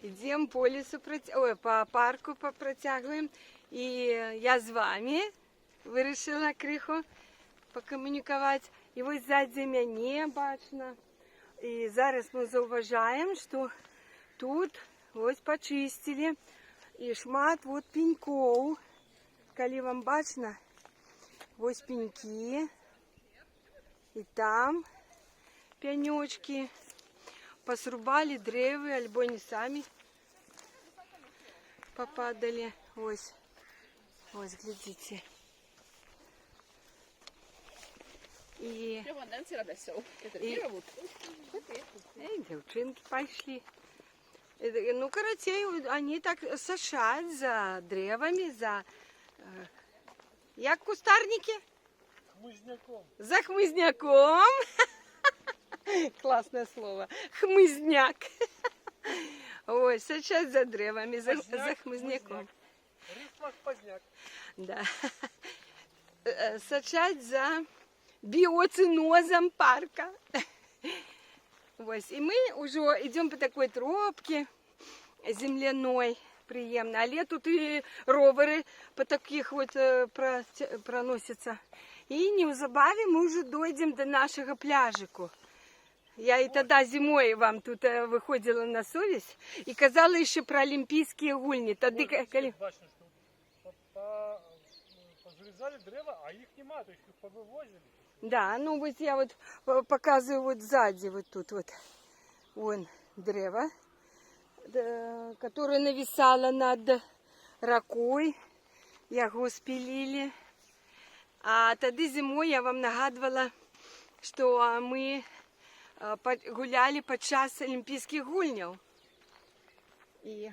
Ідем по лісу, по парку протягуємо. І я з вами вирішила криху покомунікувати. І ось ззаді мене бачно. І зараз ми зауважаємо, що тут ось почистили. І шмат вот пеньков. Коли вам бачно, ось пеньки. І там пенечки. Посрубали древи, альбо они сами попадали. Ось, ось, глядите. И девчонки пошли. Ну, короче, они так сошать за древами, за... Як кустарники? Хмызняком. За хмызняком. Классное слово. Хмызняк. Ой, сочать за древами, за хмызняком. Рифмах поздняк. Да. Сочать за биоцинозом парка. Ось. И мы уже идем по такой тропке земляной, приємно. Але тут и ровери по таких вот проносятся. И неузабаве мы уже дойдем до нашего пляжику. Я и тогда зимой вам тут выходила на совесть и казала еще про олимпийские гульни. Тогда, коли... Бачно, что позрезали древа, а их нема, то есть их повывозили. Да, ну вот я вот показываю вот сзади, вот тут вот. Вон древо, которое нависало над ракой. Его спилили. А тогда зимой я вам нагадывала, что мы гуляли под час олимпийских гульнів. И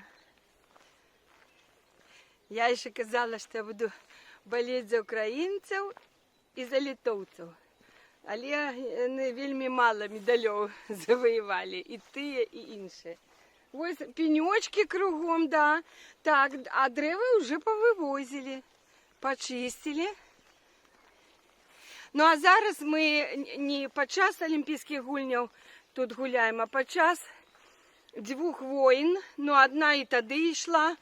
я еще казала, что я буду болеть за українців і за литовців. Але вельми мало медалів завоювали, і ті, і інші. Ось пенечки кругом, да. Так, а дерева вже повивозили, почистили. Ну а зараз ми не під час олімпійських гульнів тут гуляємо, а під час двох воїн. Ну одна і тоді йшла,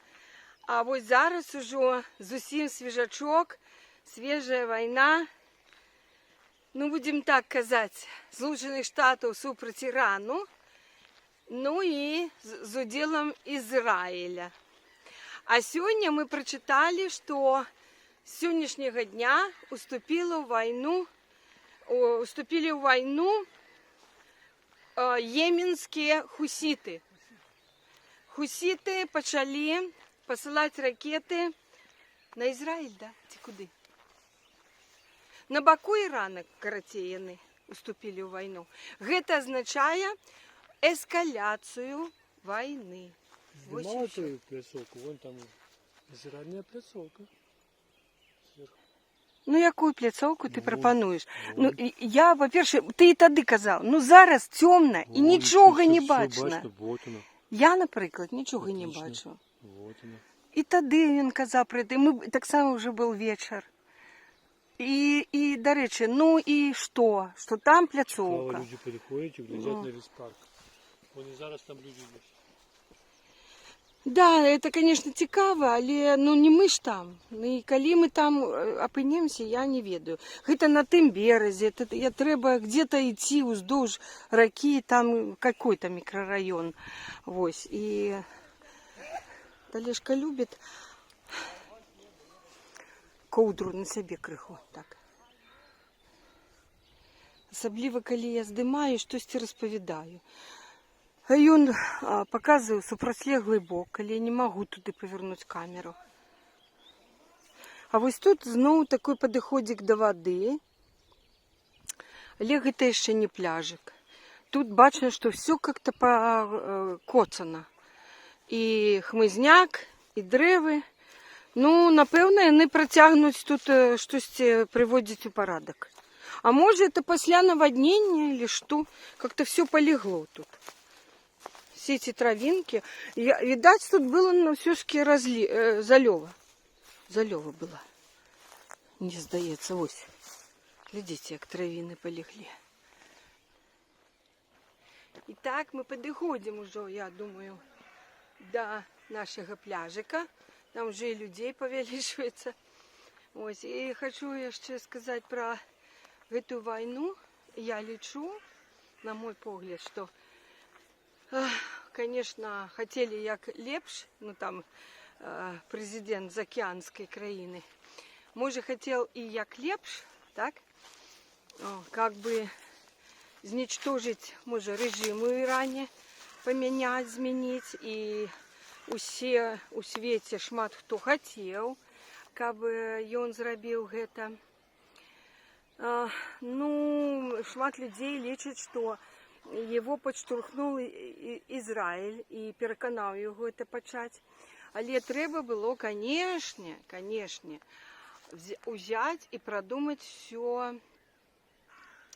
а ось зараз уже зовсім свіжачок, свіжа війна. Ну, будем так казати, Злучених Штатів супроти Ірану, ну і з уділом Ізраїля. А сьогодні ми прочитали, що з сьогоднішнього дня уступили в війну єменські хусіти. Хусіти почали посилати ракети на Ізраїль, да? Ці куди? На боку Ірана, коротше, вони уступили в війну. Це означає ескаляцію війни. Мало твою пляцовку, вон там зеленая пляцовка. Ну, яку пляцовку ти пропонуєш? Ну, я, по-перше, ти і тоді казав, ну зараз темно і нічого не бачно. Я, наприклад, нічого не бачу. І тоді він казав про це, ми так само вже був вечір. І, до речі, ну і що? Що там пляцовка. Люди підходять і глядять на весь парк. Вони зараз там люди є. Да, це, звісно, цікаво, але ну, не ми ж там. І коли ми там опинимося, я не ведаю. Це на тим березі, треба где-то йти уздовж раки, там якийсь мікрорайон. Ось. І Олежка любить ковдру на себе криху. Так. Особливо, коли я здимаю, щось розповідаю. А він показує супрослеглий бок, коли я не можу туди повернути камеру. А ось тут знову такий підходик до води. Але це ще не пляжик. Тут бачно, що все як-то покоцано. І хмизняк, і дерева. Ну, напевно, вони протягнуть тут щось приводять у порядок. А може, це після наводнення, або що? Як-то все полегло тут. Все эти травинки. Видать, тут было, но все-таки залева. Залева была. Не здається, ось. Глядите, як травины полегли. І так ми підходимо вже, я думаю, до нашого пляжика. Там вже і людей повеличується. Ось, і хочу ще сказати про эту войну. Я лечу, на мой погляд, что, конечно, хотели як лепш, ну там президент з океанської країни, може хотел и як лепш, так, как бы зничтожить, може, режим у Ірані, поміняти, змінити, і усе у свеце шмат хто хотел, каб ён зрабіў гэта. Ну, шмат людей лічаць, што его подштурхнув Ізраїль і переконав його це почати. Але треба було, конечно, взяти і продумати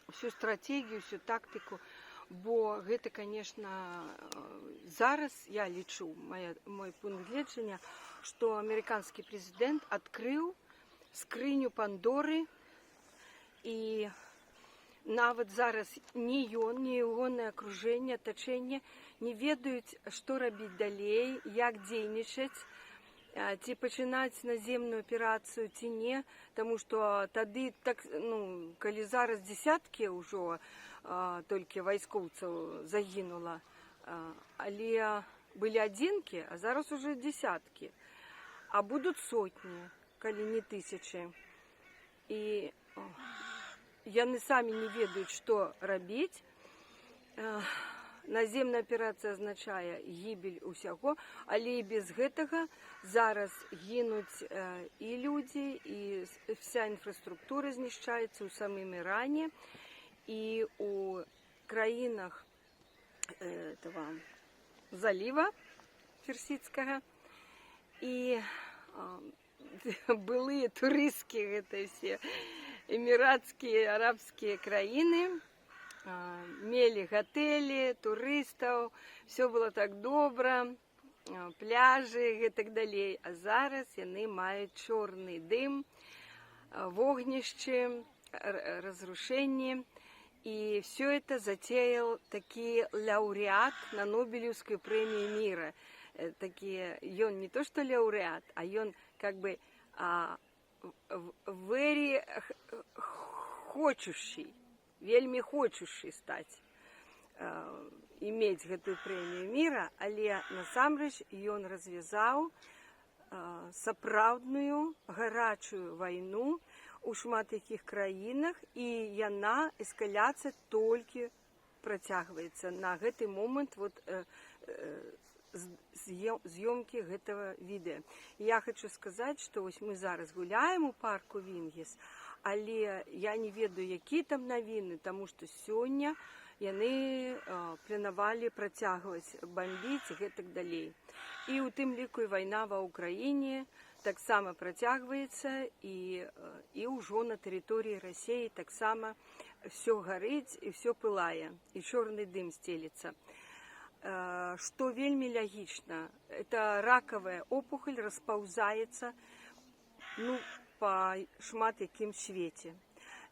всю стратегію, всю тактику. Бо гэта, конечно, зараз я лічу, мой пункт гледжання, што американскі прэзідэнт адкрыў скрыню Пандоры, і нават зараз ні ён, ні ягонае акружэнне, атачэнне не ведаюць, што рабіць далей, як дзейнічаць, ці пачынаць наземную аперацыю, ці не, таму што тады, так, ну, калі зараз дзесяткі ўжо толькі вайскоўцаў загінула, але былі адзінкі, а зараз уже дзесяткі, а будуць сотні, калі не тысячы. І яны самі не ведаюць, што рабіць. Наземная аперацыя азначае гібель усяго, але і без гэтага зараз гінуць і людзі, і вся інфраструктура знішчаецца ў самым Іране, і у краінах этого заліва персідскага. І былыя турысцкія гэтыя все эмірацкія, арабскія краіны мелі гатэлі, турыстаў, все было так добра, пляжы і так далей. А зараз яны маюць чорны дым, вогнішчы, разрушэнні. І все это затеял такі лаўрэат на Нобелевскую премию мира. Ён не то что лаўрэат, а ён как бы very хочущий, вельмі хочучы стаць, имець гэтую прэмію міра, але насамрэч ён развязаў сапраўдную гарачую вайну у шмат якіх краінах, і яна, эскаляцыя, толькі працягваецца на гэты момант з'ёмкі гэтага відэа. Я хочу сказаць, што вось мы зараз гуляем у парку Вінгіс, але я не ведаю, якія там навіны, таму што сёння яны планавалі працягваць бамбіць і гэтак далей. І ў тым ліку і вайна ва Ўкраіне таксама працягваецца, і ўжо на тэрыторыі Расіі таксама все гарыць і все пылае, і чорны дым стелецца. Што вельмі лягічна, это ракавая опухоль распаўзаецца, ну, па шмат якім свеце.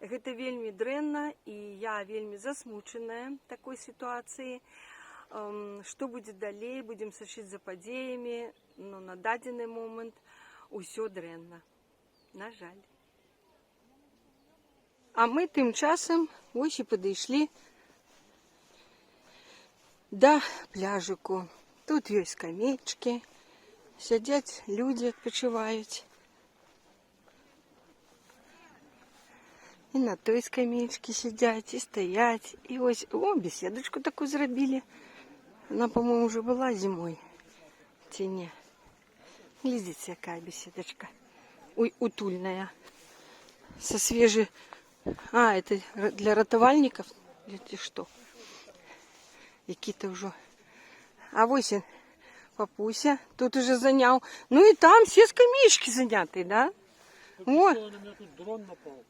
Гэта вельмі дрэнна, і я вельмі засмучаная такой сітуацыі. Што будзе далей, будзем сачыць за падзеямі, но на дадзены момант усё дрэнна, на жаль. А мы тым часам ось і падышлі да пляжыку. Тут ёсць скамеечкі, сядзяць людзі, адпачываюць. І на той скамеечкі сядзяць, і стаяць. І ось, беседачку такую зрабілі. Она, по-моему, уже была зимой. Ці не? Глядзіце, якая беседочка. Ой, утульная. Со свежей... это для ратавальников? Или что? Які-то уже... А вось он, папуся, тут уже занял. Ну и там все скамеечки заняты, да? Вот. На меня тут дрон напал.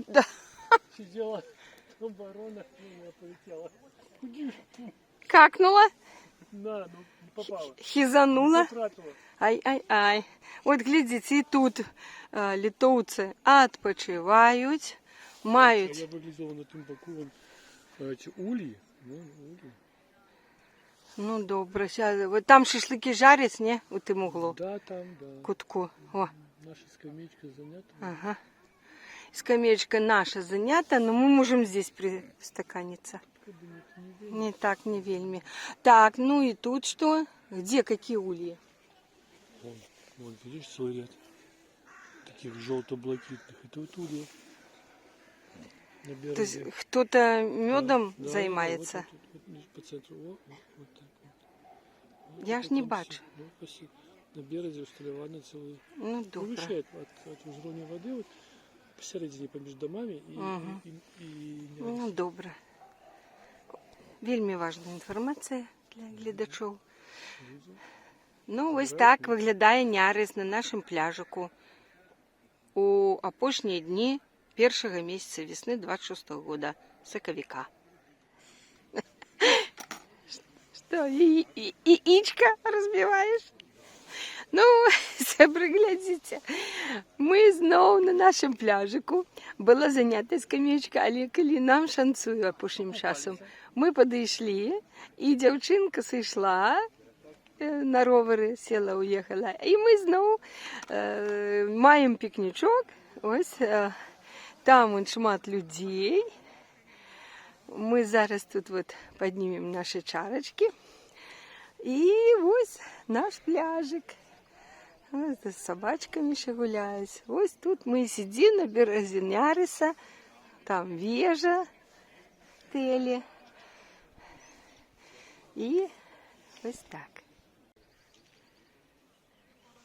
Да. Сидела оборона, и полетела. Какнула? Да, ну не попала. Хизанула? Потратила. Ай-ай-ай. Вот глядите, и тут литовцы отпочивают, мают. Я вылезла на тым боку, вон, эти ульи, ну, ульи. Ну добре, щас. От там шашлики жарять, ні? У тим углу, Да, там, да. кутку. О, Наша скамеечка занята. ага. Скамеечка наша занята, но мы можем здесь пристаканиться. Кабинет не видно. Не так, не вельми. Так, ну и тут что? Где какие ульи? Вон, видишь, целый ряд таких желто-блакитных. Это вот улья. На береге. То есть кто-то медом Да, занимается? Да, вот по центру. Вот так вот. Вот Я ж вот не там бачу. всё. Ну, спасибо. На березе устреливаны целые. Ну, добре. Повышает от уровня воды вот посередине поміж домами и, Мгм. и Ну, добре. Вельми важна інформація для глядачів. Ну, ось так виглядає Нярис на нашому пляжику у опошні дні першого місяця весни 26-го года, соковика. Что, яичко разбиваешь? Ну, все приглядите. Ми знову на нашому пляжику. Була занята скамеечка, але коли нам шанцує опошнім часом. Ми підійшли, і дівчинка зійшла на ровери, сіла, уїхала. І ми знову маємо пікнічок. Ось там он шмат людей. Ми зараз тут от піднімемо наші чарочки. І ось наш пляжик. Ось з собачками ще гуляють. Ось тут ми сидимо на березі Няриса. Там вежа в телі. І ось так.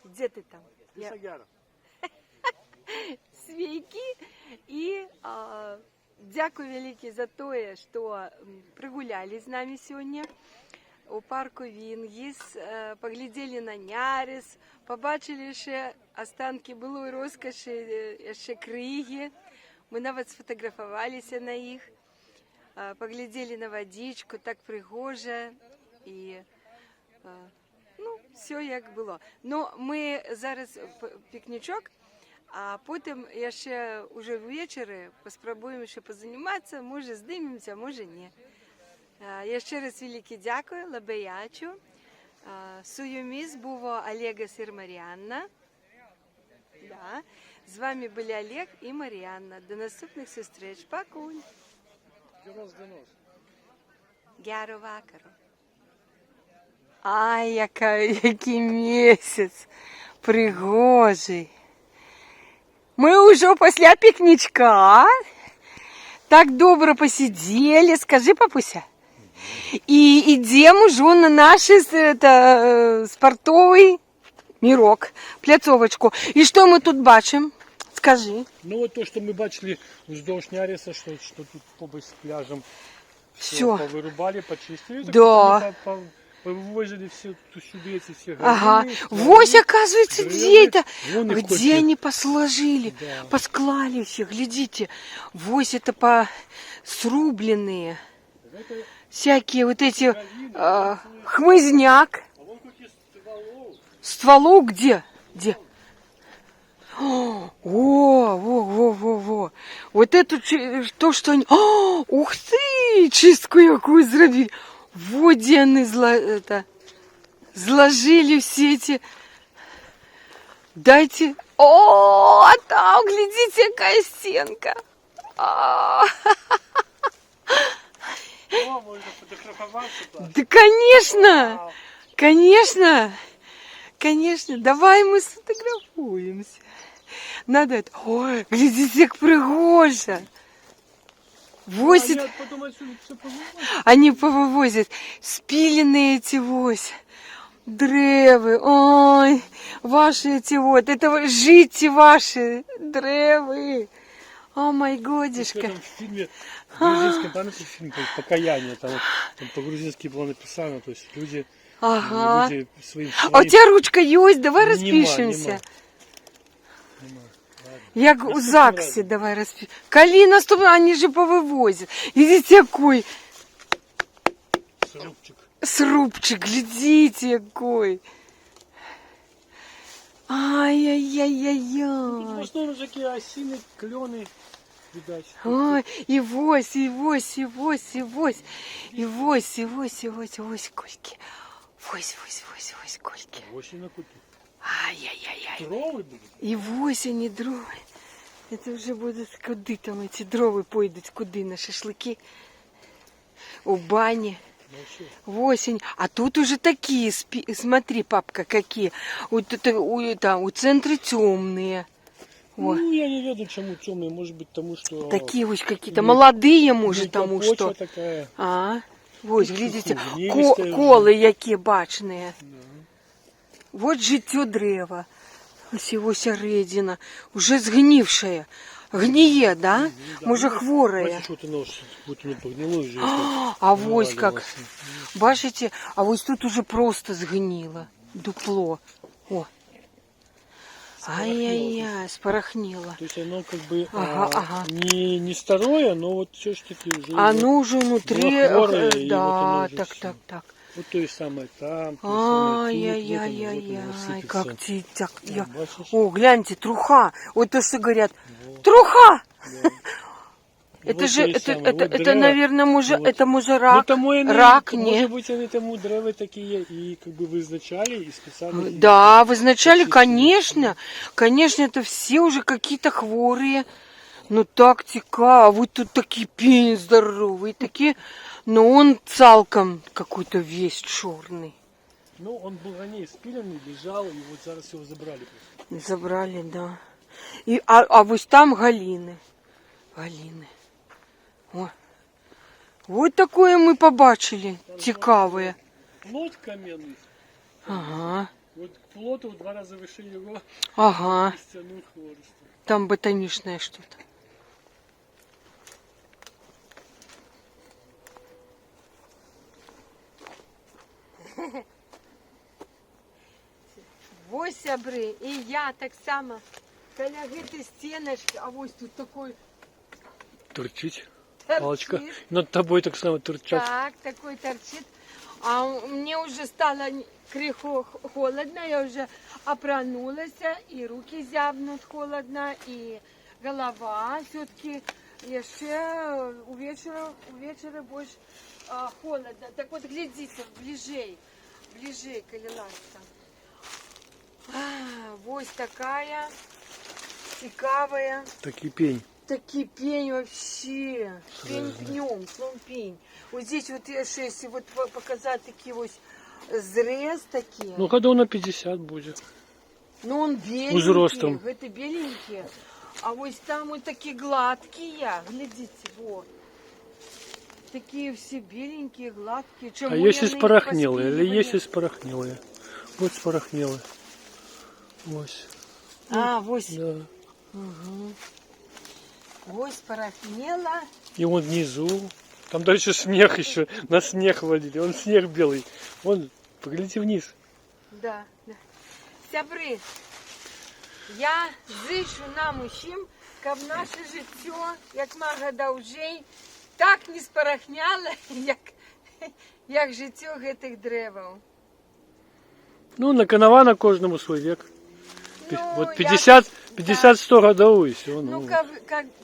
Де ти там? Сагара. Свійки. І дякую велике за те, що прогуляли з нами сьогодні. У парку Вінгіс, поглядели на Нярис, побачили ще останки былої розкоші, ще криги. Ми навіть сфотографувалися на їх, поглядели на водичку, так пригоже. І, ну, все як було. Ну, ми зараз пікнічок, а потім я ще уже ввечері спробуємо ще позаніматися, може здимемося, може ні. Я ще раз велике дякую, лабеячу. Суюміс був Олега і Маріанна. Да. З вами були Олег і Маріанна. До наступних зустріч. Пакуль. Донос. Гяру вакару. Ай, який місяць пригожий. Ми вже після пікнічка так добре посидели. Скажи, папуся. И идем уже на наш спортовый мирок, пляцовочку. И что мы тут бачим? Скажи. Ну вот то, что мы бачили вздовж Няриса, что тут побыть с пляжем. Все. Повырубали, почистили. Да. Повывозили все сюда эти все Ага. грибы, Вось, оказывается, где это? Вон их Где куча. они посложили, Да. посклали все. Глядите. Вось это срубленные. Это Всякие вот эти хмызняк. А вон какие стволов. Стволов где? Где? Во. Вот это то, что они... Ух ты! Чистку якую зробили. Вот где они зложили все эти... Дайте... О, там, глядите, какая стенка. О, можно фотографоваться. Да, конечно! Конечно. Давай мы сфотографуемся. Надо это... Ой, глядите, как пригожа. Вось, Потом отсюда все повывозят. они повывозят. Спиленные эти вось. Древы. Ой, ваши эти вот. Это жите ваши древы. О, мой годишко. В фильме грузинском, помните фильм «Покаяние», там по-грузински было написано, то есть люди, Ага. люди своим А у тебя ручка есть? Давай Нема, распишемся. нема. Як у ЗАГСе, давай распишемся. Коли наступит, они же повывозят. Видите, какой Срубчик. срубчик, глядите, какой. В Ай-яй-яй-яй-яй. основном такие осины, клены. видать. Ой, і вось, і вось, і вось, і вось, і вось, і вось, і вось, ось кольки. Вось, вось, вось, вось кольки. Ось і на куті. Ай-яй-яй-яй. Дрови будуть? І вось они дрови. Это вже буде, куди там ці дрови пойдуть, куди на шашлики. У бане. Ну що? В осень. А тут уже такие, смотри, папка, какие. У центра темные. О. Ну, я не веду, чому темные. Может быть, тому что... Такие вот какие-то ну, молодые, может, ну, тому почва что. такая. А, ось, глядите, глинистая колы які бачные. Да. Вот життя древа. Ось його середина. Уже згнившая. Гниє, да? Да, Може, ну, хворая. бачиш, от воно ж, будь воно погнило вже. А вось как. Бачите, а ось тут уже просто згнило. Дупло. О. Ай-яй-яй, спорохнело. То есть оно как бы Ага. не старое, но вот все ж таки уже... Оно уже внутри, было хворое, и вот да, оно уже так, всё. так, так. Вот то есть самое там, то есть самое тут, вот Ай-яй-яй-яй-яй, оно сыпется. как так. Да, бачишь? О, гляньте, труха. Вот то, что говорят. Вот, Труха! да. Это Вот же, то есть самое. Вот это, древо. наверное, может, Вот. это может Ну, рак. тому и Рак, может не. быть, они тому древа такие и как бы вызначали и специально... их Да, вы вначале, очистили. конечно, это все уже какие-то хворые. Ну так цікаво, а вы тут такие пень здоровые, такие, но он цалком какой-то весь черный. Ну, он был ранее спиленный, лежал, и вот зараз его забрали просто. Забрали, да. А вот там галины. Галины. О. Вот такое мы побачили, цікаве. Плот каменный. Ага, Вот к плоту в 2 раза выше его ага. стянуть хворост. Там ботаничное что-то. Ось сябры, і я так само. Каля гэтай стеночки, а ось тут такой Торчить. торчит. Палочка. Над тобой так само торчать. Так, такой торчит. А мне уже стало криху холодно, я уже опронулась, и руки зябнут холодно, и голова все-таки еще у вечера больше холодно. Так вот, глядите, ближей, коли ласка. Вот такая цікавая. Такий пень. Такие пень вообще. Пень пнем, словом пень. Вот здесь вот, если вот показать такие вот зрез такие. Ну, году на 50 будет. Ну, он беленький. Узростом. Это беленькие. А вот там вот такие гладкие. Глядите, вот. Такие все беленькие, гладкие. А Чему если я на них спорохнелые? Или поспиливаю? если спорохнелые? Вот спорохнелые. Ось. А, вот. Да. Угу. Вот спорохнела. И вон внизу. Там дальше снег еще. На снег водили. Он снег белый. Вон, поглядите вниз. Да, да. Сябри, я зичу нам усім, щоб наше життя, як мага довжей, так не спорахняло, як життя гэтых дрэваў. Ну, на канава кожному свой век. Ну, Вот я 50-100 годов и все. Ну,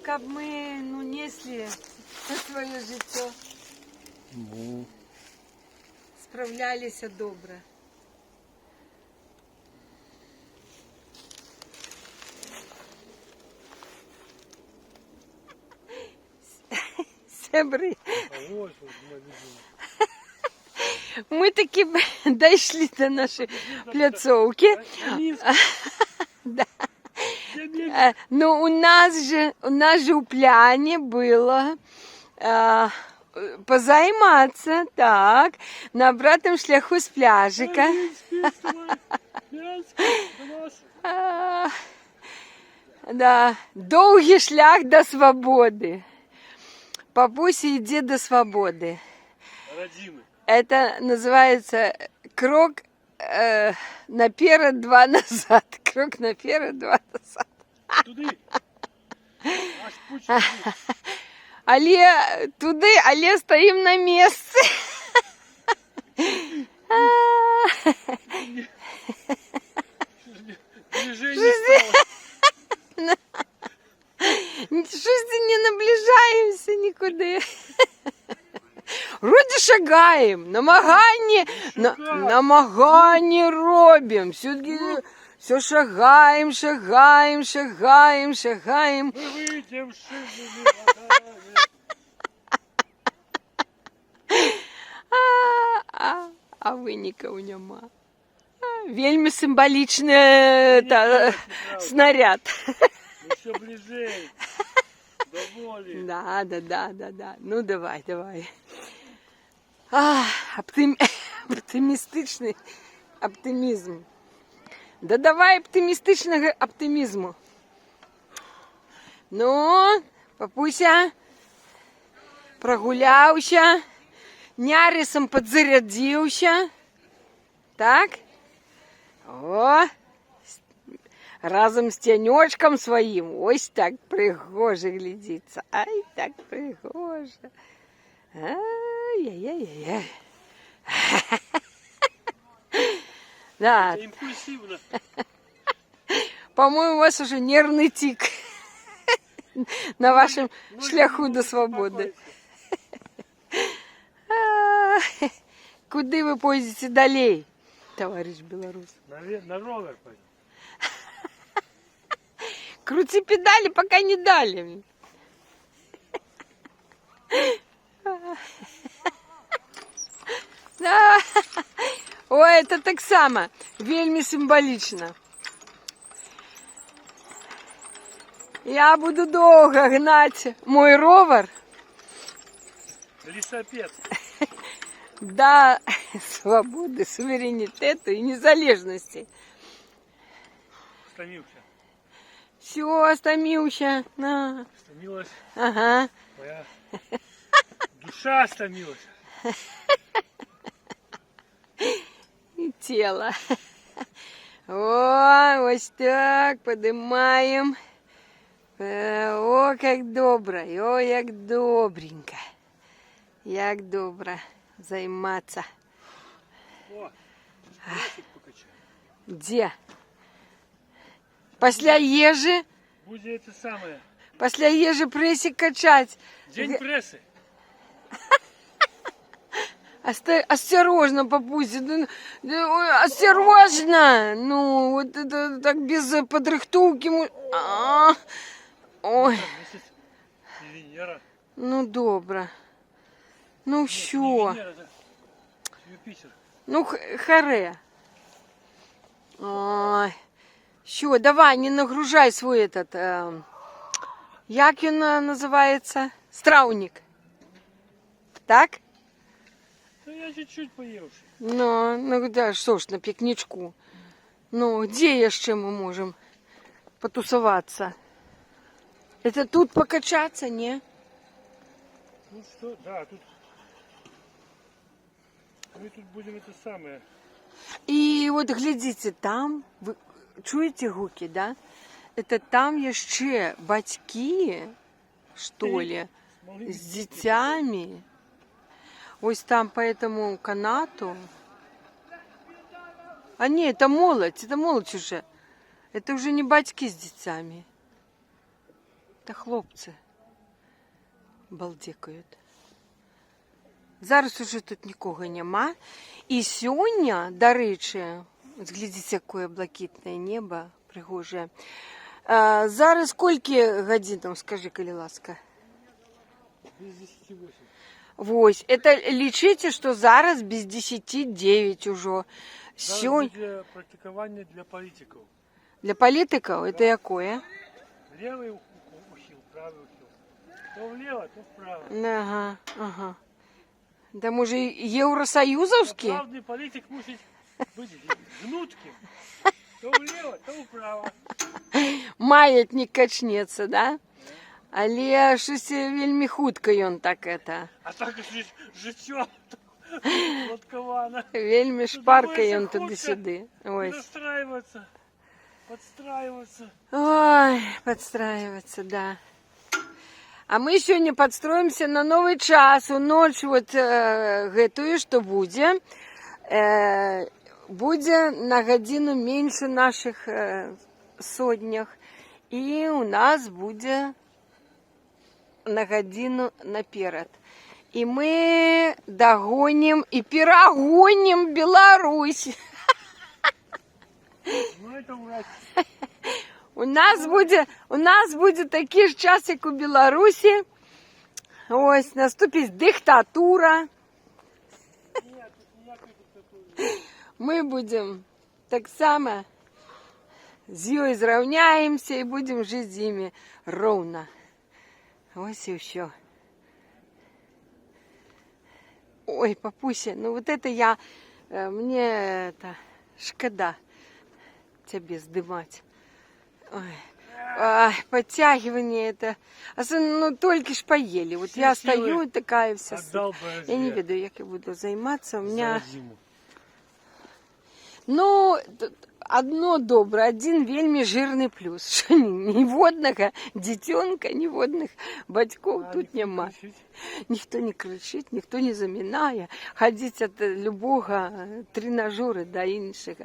каб мы несли свое життя, Ну. справлялися добре. Сябри. Мы таки дошли до нашей пляцовки. Да. Но у нас же у пляне было позайматься, так, на обратном шляху с пляжика. Да, довгий шлях до свободы. Бабуся, иди до свободы. Родины. Это называется крок наперед, 2 назад. Крок наперед, 2 назад. Туди. Аж пуч туди. Але туди, але стоїм на місці. Движение стало. Щось ти не нікуди. Вроді шагаємо, намагання робимо. Все шагаємо. Мы выйдем шумными водами. А вынікаў няма. Вельмі сімвалічны снаряд. Ну все ближей. Доволі. Да. Ну давай. Оптимістичний оптимізм. Да давай оптимістичного оптимізму. Ну, папуся прогуляўся, нярысам падзарядзіўся. Так? О, разом с тянечком своим. Ось так пригоже глядится. Ай, так пригоже. Ай-яй-яй-яй. Да. Это импульсивно. По-моему, у вас уже нервный тик на вашем шляху до свободы. Куды вы пойдете далей, товарищ белорус? На ровер пойдем. Крути педали, пока не дали. Да. Ой, это так само, вельми символично. Я буду долго гнать мой ровер Лесопед. до свободы, суверенитета и незалежности. Стомился. Все, стомился. На. Стомилась. Ага. Моя душа стомилась. И тело. О, вот так, поднимаем. О, как добро, о, як добренько. Як добро займаться. О, пресик покачай. Где? Після ежи? Будет это самое. Після ежи пресик качать. День прессы. Осторожно, папуся, ой, осторожно. Ну, вот это так без подрыхтовки. Ой, Месяц Венера. ну добре. Ну Нет, що? не Венера, это Юпитер. Ну, харе. Ой. Що, давай, не нагружай свой этот, як він називається? Страуник. Так? Да я чуть-чуть поевший. Ну да, що ж, на пікнічку. Ну, де ще ми можемо потусуватися? Это тут покачаться, не? Ну что, да, тут... Мы тут будем это самое. І от глядите, там, ви чуєте гуки, да? Это там еще батьки, что ли, с детьми. Ось там по этому канату. А не, это молодь уже. Это уже не батьки с детьми. Это хлопцы балдекають. Зараз уже тут нікого нема. І сьогодні, до речі, от глядіть, яке блакитне небо, пригоже. Зараз скільки годин, скажи, коли ласка? Без 10-8. Ось, это лічите, що зараз без 10-9 уже. Зараз буде практикування для політиків. Для політиків? Это якое? Левый ухил, правый ухил. То влево, то вправо. Ага. Да може євросоюзовські? Главный политик мусить быть гнутким. То влево, то вправо. Маятник качнеться, да? Але щось вельми хутко ён так это. А так життя сладковано. Вельми шпарка ён туди-сюди. Ось. Настраиваться, подстраиваться. Ой, подстраиваться, да. А мы сегодня подстроимся на новый час. У ночь вот гэтую, что будет. Будет на годину меньше наших сотнях. И у нас будет на гадзіну наперад. І ми дагонім і перагонім Беларусь. Ну, это врать. У нас буде такий ж час, як у Білорусі. Ось, наступить диктатура. Нет, тут ніякої диктатури. Ми будемо так само з ёй зраўняемся і будемо жити з ними ровно. Ось і все. Ой, папуся, ну вот это я, мне это, шкода тебе сдымать. Ой. Ай, подтягивание это. Особенно, ну, только ж поели. Вот Все я силы стою такая вся. Отдал бы Я не зря. ведаю, як я буду займатися. У меня, За зиму. ну, одно добре, один вельми жирний плюс. Що ні водного дитенка, ні водних батьків А, тут никто не нема. кричит? Ніхто не кричить, ніхто не замінає. Ходить від любого тренажера до іншого.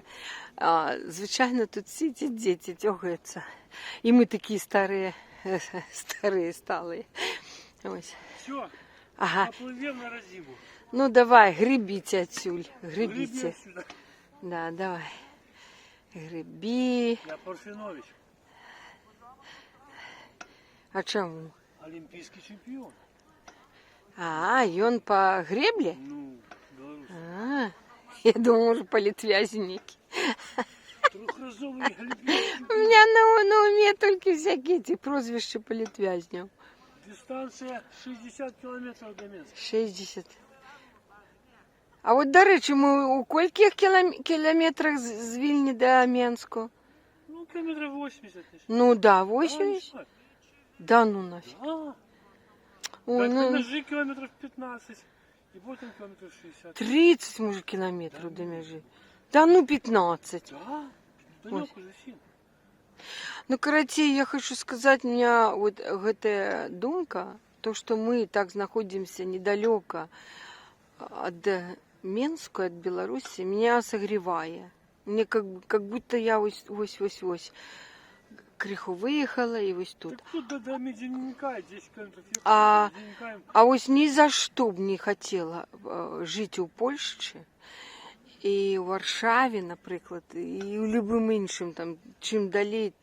Звичайно, тут всі ці діти тягаються. І ми такі старі стали. Ось. Все, Ага. поплывем на Разиму. Ну давай, гребіть отсюль. Гребіть. Гребем сюда. Да, давай. Гребі. Я Парфенович, А чому? олимпийский чемпион. А, ён по гребле? Ну, Беларусь. А, я думаю, може, по литвязники. Трехразовый олимпийский У меня на уме только всякие эти прозвища по литвязням. Дистанция 60 километров до Минска. 60. А от, до речі, ми у кількох кілометрах з Вільні до Менську? Ну, километров 80. Ну да, А, 80. не Да ну нафиг. А, Ой, так ну ножи километров 15. И потом километров 60. 30, може, кілометрів до межі. Да ну 15. Да, далеко же сильно. Ну, короче, я хочу сказать, у меня вот эта думка, то, что мы так находимся недалеко от Менска, от Беларуси, меня согревает. Мне как будто я ось криху виїхала і ось тут. Так тут до Медведника 10 километров ехать. А- Медведника. А ось ні за що б не хотіла жити у Польщі, і у Варшаві, наприклад, і у любим іншим, там, чим далі.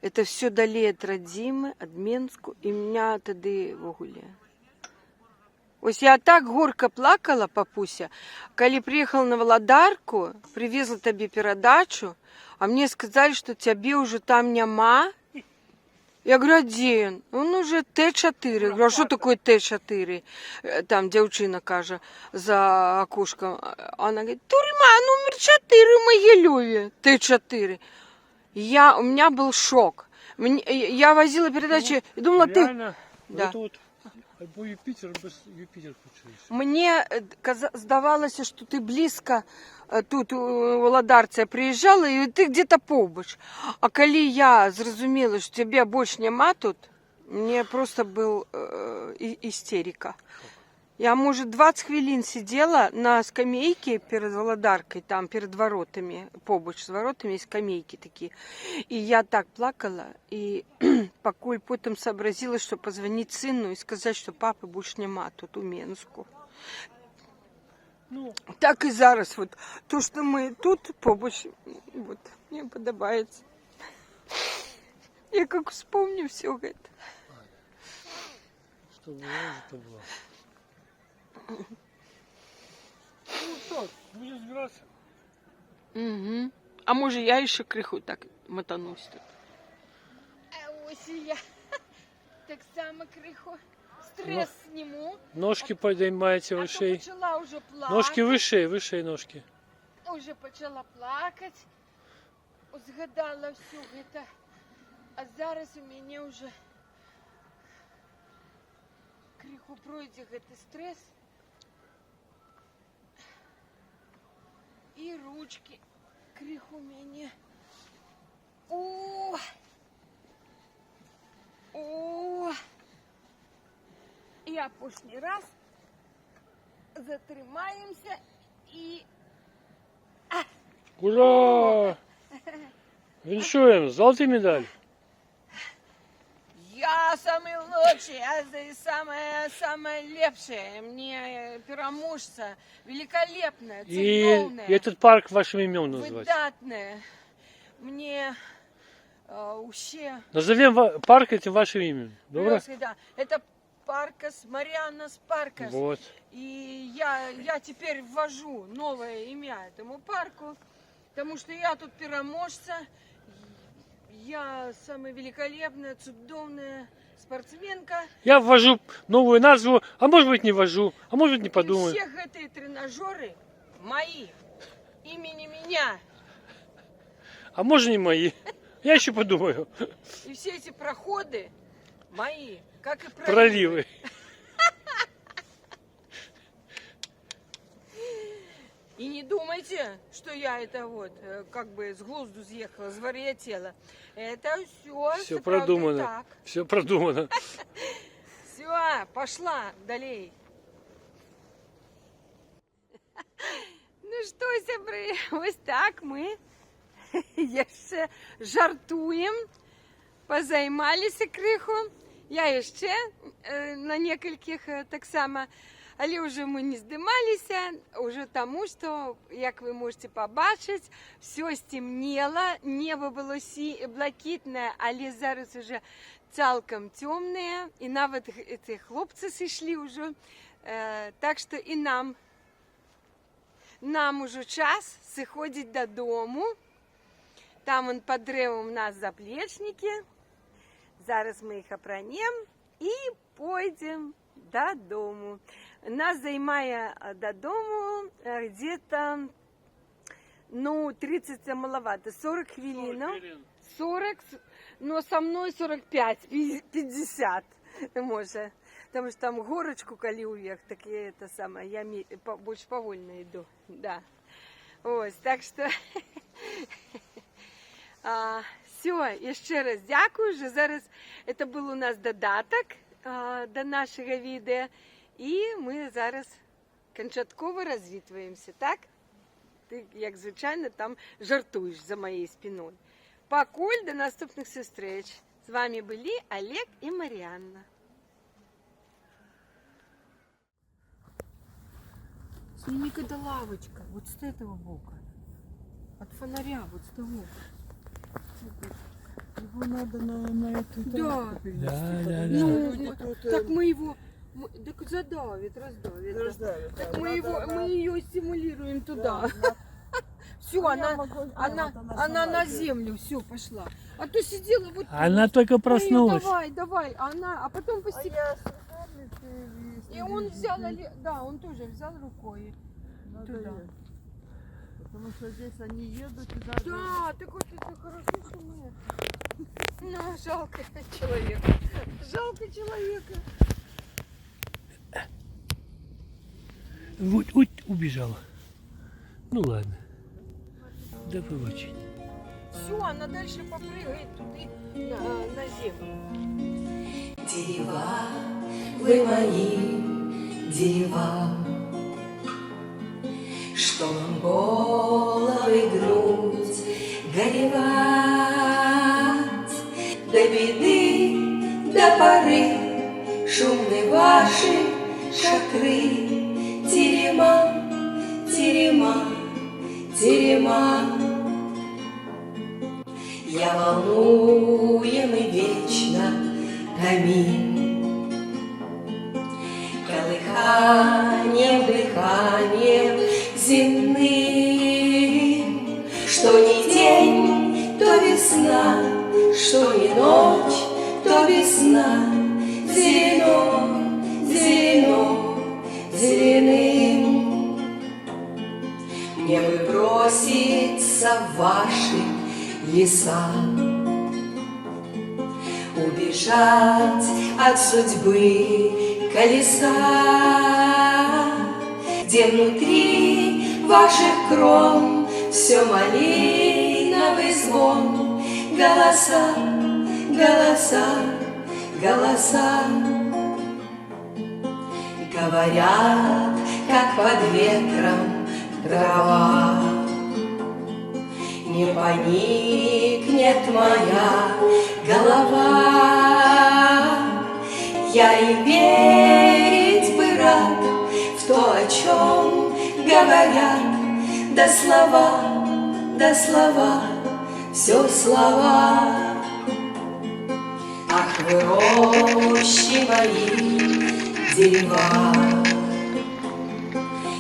Это все далі від Радзіми, від Менску, і мене тоді вогуляє. Ось я так горько плакала, папуся, коли приїхала на Володарку, привезла тобі передачу, а мне сказали, что тебе уже там нема. Я говорю, а де він? Он уже Т4. Я говорю, а що таке Т4? Там дівчина каже за окошком. Вона говорить, тюрма номер 4 в Могилеве. Т4. У меня был шок. Я возила передачи и думала, ты... Реально, Да. это вот або Юпитер, або Юпитер хочешь. Мне здавалося, що ти близько тут у Володарця приїжджала, і ти где-то побач. А коли я зрозуміла, що тебе більше нема тут, мені просто був істерика. Я, може, 20 хвилин сидела на скамейке перед Володаркой, там перед воротами, побач з воротами, скамейки такі. І я так плакала, і покуль потім сообразила, що позвонить сину і сказати, що папи більше нема тут у Менску. Ну, Так і зараз, вот, то, що ми тут побач, вот, мені подобається. Я як вспомню все это. что было, это было. Ну что, будем разбираться. Угу. А може я ще криху так мотанусь тут. Ось і я так само криху стрес сниму. Ножки поднимайте А то выше. почала вже плакати. Ножки выше, выше ножки. Уже почала плакати. Згадала все це. А зараз у мене вже криху пройде цей стрес. І ручки криху мене. О! І опошній раз затримаємося і... Ура! Віншуємо, золотий медаль. Я Я самый лучший, я самая лепшая. Мне переможца великолепная, И цудовная, этот парк вашим именем называть. выдатная. Мне вообще... Назовем парк этим вашим именем. Добро? Да, это Паркас, Марианнас Паркас. Вот. И я теперь ввожу новое имя этому парку, потому что я тут переможца. Я самая великолепная, чудовная спортсменка. Я ввожу новую назву, а может быть не ввожу, а может быть не подумаю. И всех эти тренажеры мои, имени меня. А может не мои. Я еще подумаю. И все эти проходы мои, как и Проливы. И не думайте, что я это вот как бы с глузду съехала, зварьятела. Это все продумано. Так. Все продумано. Все, пошла далей. Ну що, сябри, ось так ми ще жартуємо, позаймалися криху. Я ще на некільких так само, але вже ми не здималися, уже тому, що, як ви можете побачити, все стемніло, небо було блакитне, але зараз вже цілком темне, і навіть ці хлопці зійшли вже, так що і нам уже час сходить додому. Там он під деревом у нас заплечники. Зараз ми їх опранем і пойдемо додому. Нас займає додому где-то, 30 це маловато, 40 хвилин. 40, но со мной 45, 50 може. Потому что там горочку коли уверх, так я это самое, я больше повольно иду, да. Ось, так что все, і ще раз дякую, що зараз це був у нас додаток до нашого відео, і ми зараз кончатково розвітуємося, так? Ти, як звичайно, там жартуєш за моєю спиною. Покуль, до наступних зустріч. З вами були Олег і Маріанна. Сними-ка до лавочка, вот с этого бока. От фонаря, вот с того. Его надо на эту Да. тарелку перенести, Да, потому да, что Ну, люди тут, так мы его... Так задавит, раздавит. Да. раздавят, Так да, мы, надо его, на- мы ее стимулируем туда. да, Все, Я она, могу- она, вот она она на сама землю, все, пошла. А то сидела вот тут. Она только Мы её проснулась. давай, а потом А постепенно... я с ударницей И он взял, да, он тоже взял рукой. Надо туда. ехать. Потому что здесь они едут и Да, так вот это хорошо, что мы... Ну, жалко человека. Жалко человека. Вот, убежала. Ну ладно. До побачення. Все, она дальше попрыгает туда на землю. Дерева, вы мои дерева, что вам головы грудь горевать, до беды, до поры шумны ваши шатры, терема, терема, терема. Я волнуемый вечно томим, колыханием, дыханием земным, что ни день, то весна, что ни ночь, то весна, зелено, зелено, зеленым. Мне бы броситься в ваши леса, убежать от судьбы колеса, где внутри ваших крон все малиновый звон, голоса, голоса, голоса. Говорят, как под ветром трава, не поникнет моя голова. я и верить бы рад в то, о чем говорят, да слова, все слова. Ах, вы рощи мои, дерева,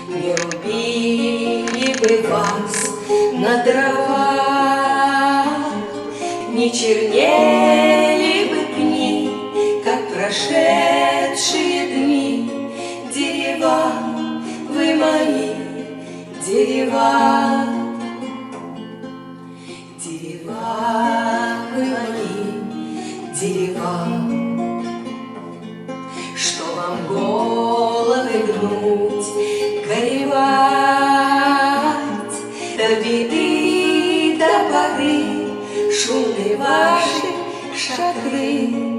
не рубили бы вас на дрова, не чернели бы пни, как прошедшие дни. Дерева, вы мои, дерева, дерева, вы мои, дерева. Что вам головы гнуть, горевать, до беды, до поры, шумны ваши шатры.